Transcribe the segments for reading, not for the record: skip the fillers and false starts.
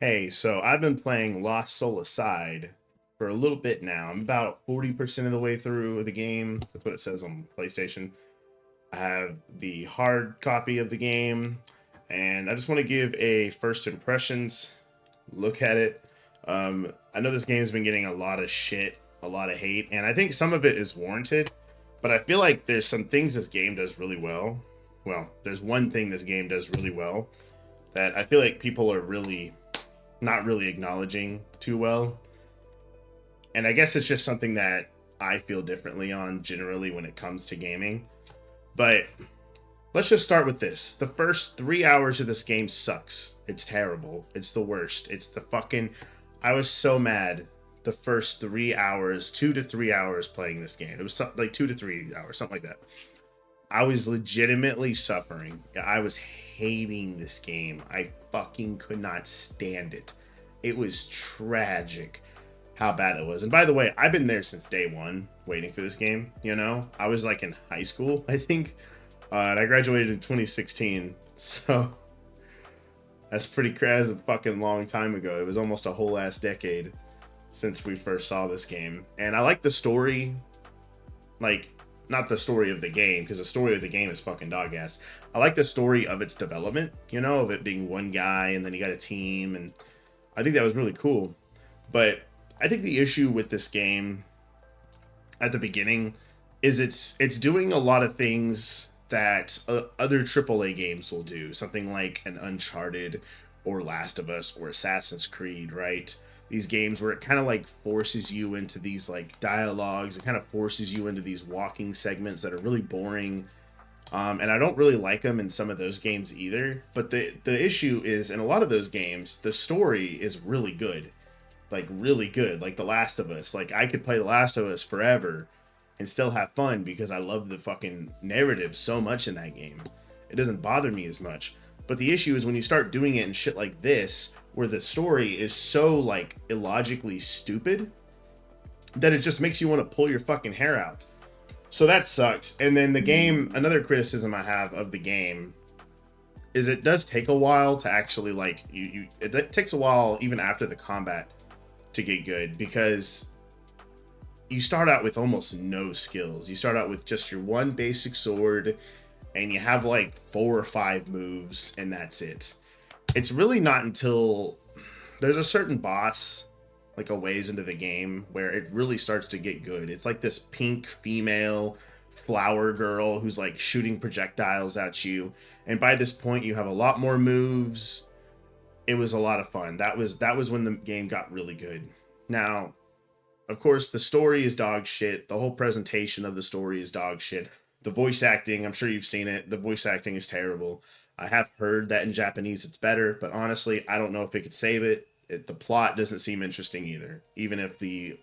Hey, so I've been playing Lost Soul Aside for a little bit now. I'm about 40% of the way through the game. That's what it says on PlayStation. I have the hard copy of the game, and I just want to give a first impressions look at it. I know this game's been getting a lot of shit, a lot of hate, and I think some of it is warranted, but I feel like there's some things this game does really well. Well, there's one thing this game does really well that I feel like people are really not really acknowledging too well. And I guess it's just something that I feel differently on generally when it comes to gaming. But let's just start with this. The first 3 hours of this game sucks. It's terrible. It's the worst. It's the fucking. I was so mad the first 3 hours, 2 to 3 hours playing this game. It was like 2 to 3 hours, something like that. I was legitimately suffering. I was hating this game. I fucking could not stand it. It was tragic how bad it was. And by the way, I've been there since day one waiting for this game. You know, I was like in high school, I think, and I graduated in 2016. So that's pretty crazy. A fucking long time ago. It was almost a whole ass decade since we first saw this game. And I like the story, like not the story of the game, because the story of the game is fucking dog ass. I like the story of its development, you know, of it being one guy and then he got a team, and I think that was really cool. But I think the issue with this game at the beginning is it's doing a lot of things that other AAA games will do. Something like an Uncharted or Last of Us or Assassin's Creed, right? These games where it kind of like forces you into these like dialogues. It kind of forces you into these walking segments that are really boring. And I don't really like them in some of those games either. But the issue is in a lot of those games, the story is really good, like really good. Like The Last of Us. Like I could play The Last of Us forever and still have fun because I love the fucking narrative so much in that game. It doesn't bother me as much. But the issue is when you start doing it in shit like this, where the story is so like illogically stupid that it just makes you want to pull your fucking hair out. So that sucks. And then the game, another criticism I have of the game is it does take a while to actually like it takes a while even after the combat to get good, because you start out with almost no skills. You start out with just your one basic sword and you have like 4 or 5 moves and that's it. It's really not until there's a certain boss like a ways into the game where it really starts to get good. It's like this pink female flower girl who's like shooting projectiles at you, and by this point you have a lot more moves. It was a lot of fun. That was when the game got really good. Now, of course, the story is dog shit. The whole presentation of the story is dog shit. The voice acting, I'm sure you've seen it. The voice acting is terrible. I have heard that in Japanese it's better, but honestly, I don't know if it could save it. The plot doesn't seem interesting either, even if the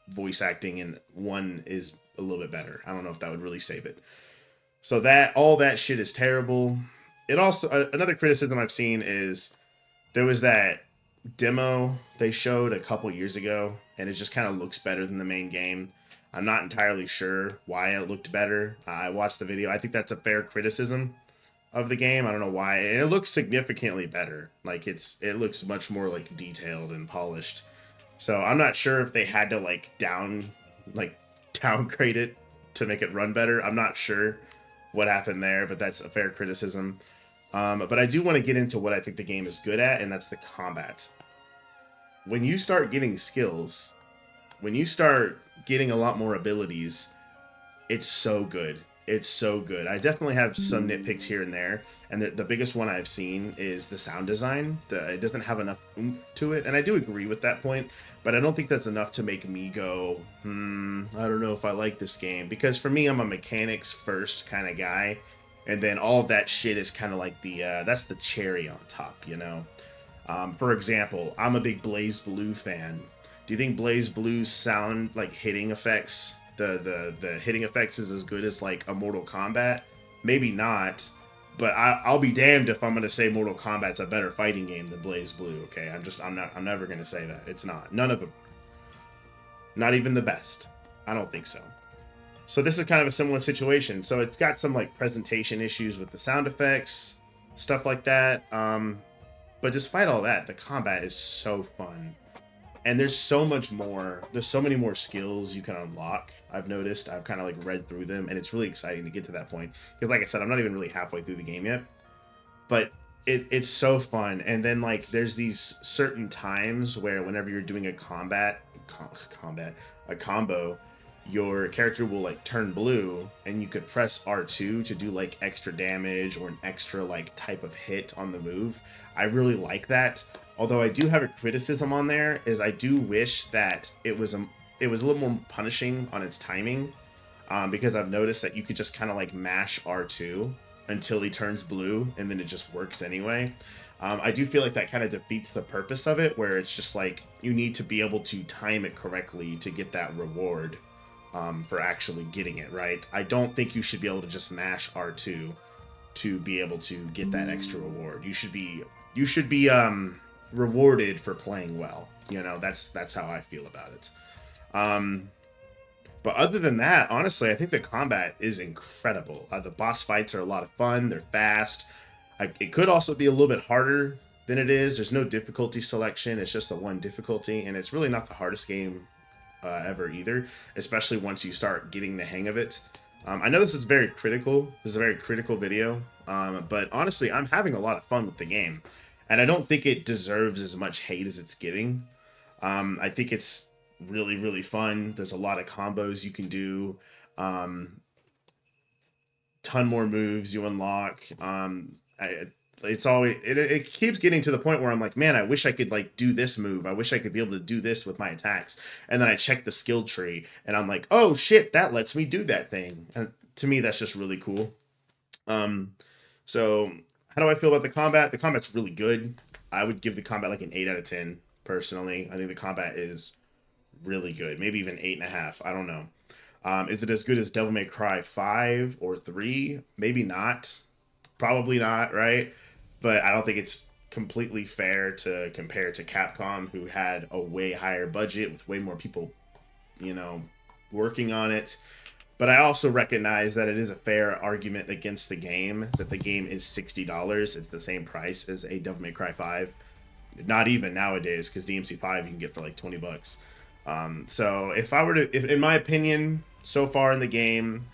voice acting in one is a little bit better. I don't know if that would really save it. So that all that shit is terrible. It also another criticism I've seen is there was that demo they showed a couple years ago, and it just kind of looks better than the main game. I'm not entirely sure why it looked better. I watched the video. I think that's a fair criticism of the game. I don't know why. And it looks significantly better. Like it looks much more like detailed and polished. So I'm not sure if they had to like downgrade it to make it run better. I'm not sure what happened there, but that's a fair criticism. But I do want to get into what I think the game is good at, and that's the combat. When you start getting skills, when you start getting a lot more abilities, it's so good. It's so good. I definitely have some nitpicks here and there, and the biggest one I've seen is the sound design. It doesn't have enough oomph to it, and I do agree with that point, but I don't think that's enough to make me go, I don't know if I like this game. Because for me, I'm a mechanics first kind of guy, and then all of that shit is kind of like that's the cherry on top, you know? For example, I'm a big Blaze Blue fan. Do you think Blaze Blue's sound like hitting effects, the hitting effects is as good as like a Mortal Kombat? Maybe not, but I'll be damned if I'm gonna say Mortal Kombat's a better fighting game than Blaze Blue. Okay, I'm never gonna say that. It's not. None of them. Not even the best. I don't think so. So this is kind of a similar situation. So it's got some like presentation issues with the sound effects, stuff like that. But despite all that, the combat is so fun. And there's so much more. There's so many more skills you can unlock. I've noticed. I've kind of like read through them, and it's really exciting to get to that point. Because like I said, I'm not even really halfway through the game yet. But it's so fun. And then like there's these certain times where whenever you're doing a combo, your character will like turn blue, and you could press R2 to do like extra damage or an extra like type of hit on the move. I really like that. Although I do have a criticism on there, is I do wish that it was a little more punishing on its timing, because I've noticed that you could just kind of like mash R2 until he turns blue, and then it just works anyway. I do feel like that kind of defeats the purpose of it, where it's just like you need to be able to time it correctly to get that reward, for actually getting it right. I don't think you should be able to just mash R2 to be able to get that extra reward. You should be rewarded for playing well. You know, that's how I feel about it. But other than that, honestly, I think the combat is incredible. The boss fights are a lot of fun. They're fast. It could also be a little bit harder than it is. There's no difficulty selection. It's just the one difficulty, and it's really not the hardest game ever either, especially once you start getting the hang of it. I know this is very critical. This is a very critical video, but honestly, I'm having a lot of fun with the game. And I don't think it deserves as much hate as it's getting. I think it's really, really fun. There's a lot of combos you can do. Ton more moves you unlock. It keeps getting to the point where I'm like, man, I wish I could like do this move. I wish I could be able to do this with my attacks. And then I check the skill tree, and I'm like, oh shit, that lets me do that thing. And to me, that's just really cool. So how do I feel about the combat? The combat's really good. I would give the combat like an 8 out of 10, personally. I think the combat is really good. Maybe even 8.5. I don't know. Is it as good as Devil May Cry 5 or 3? Maybe not. Probably not, right? But I don't think it's completely fair to compare to Capcom, who had a way higher budget with way more people, you know, working on it. But I also recognize that it is a fair argument against the game, that the game is $60. It's the same price as a Devil May Cry 5. Not even nowadays, because DMC5 you can get for like 20 bucks. So if in my opinion, so far in the game,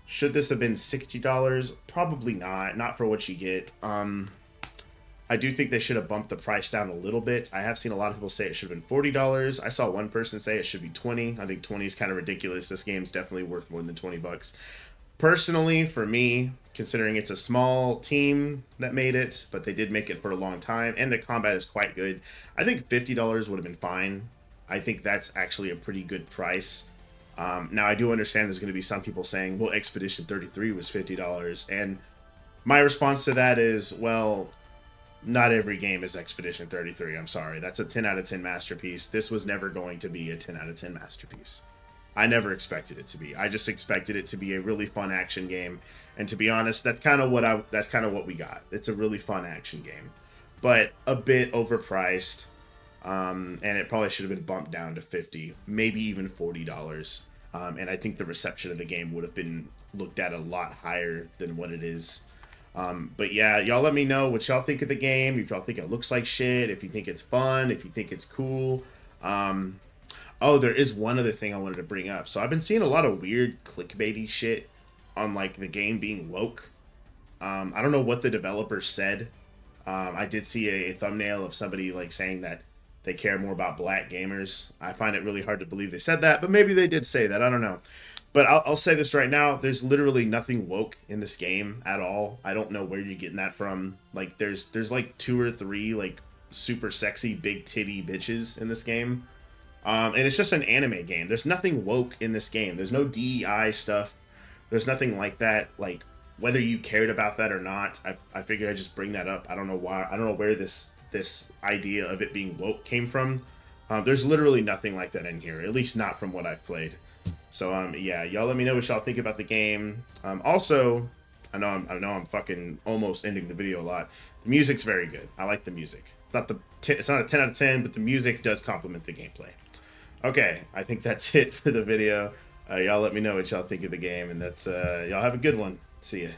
should this have been $60? Probably not. Not for what you get. I do think they should have bumped the price down a little bit. I have seen a lot of people say it should have been $40. I saw one person say it should be $20. I think 20 is kind of ridiculous. This game's definitely worth more than 20 bucks. Personally, for me, considering it's a small team that made it, but they did make it for a long time, and the combat is quite good, I think $50 would have been fine. I think that's actually a pretty good price. Now, I do understand there's going to be some people saying, well, Expedition 33 was $50. And my response to that is, well, not every game is Expedition 33. I'm sorry. That's a 10 out of 10 masterpiece. This was never going to be a 10 out of 10 masterpiece. I never expected it to be. I just expected it to be a really fun action game. And to be honest, that's kind of what we got. It's a really fun action game, but a bit overpriced. And it probably should have been bumped down to $50, maybe even $40. And I think the reception of the game would have been looked at a lot higher than what it is. But yeah, y'all let me know what y'all think of the game. If y'all think it looks like shit, if you think it's fun, if you think it's cool. Oh, there is one other thing I wanted to bring up. So I've been seeing a lot of weird clickbaity shit on like the game being woke. I don't know what the developers said. I did see a thumbnail of somebody like saying that they care more about black gamers. I find it really hard to believe they said that, but maybe they did say that. I don't know. But I'll say this right now. There's literally nothing woke in this game at all. I don't know where you're getting that from. Like, there's like 2 or 3 like super sexy big titty bitches in this game. And it's just an anime game. There's nothing woke in this game. There's no DEI stuff. There's nothing like that. Like, whether you cared about that or not, I figured I'd just bring that up. I don't know why. I don't know where this idea of it being woke came from. There's literally nothing like that in here, at least not from what I've played. So yeah, y'all let me know what y'all think about the game. Also, I know I'm fucking almost ending the video a lot. The music's very good. I like the music. It's not a 10 out of 10, but the music does complement the gameplay. Okay, I think that's it for the video. Y'all let me know what y'all think of the game, and that's y'all have a good one. See ya.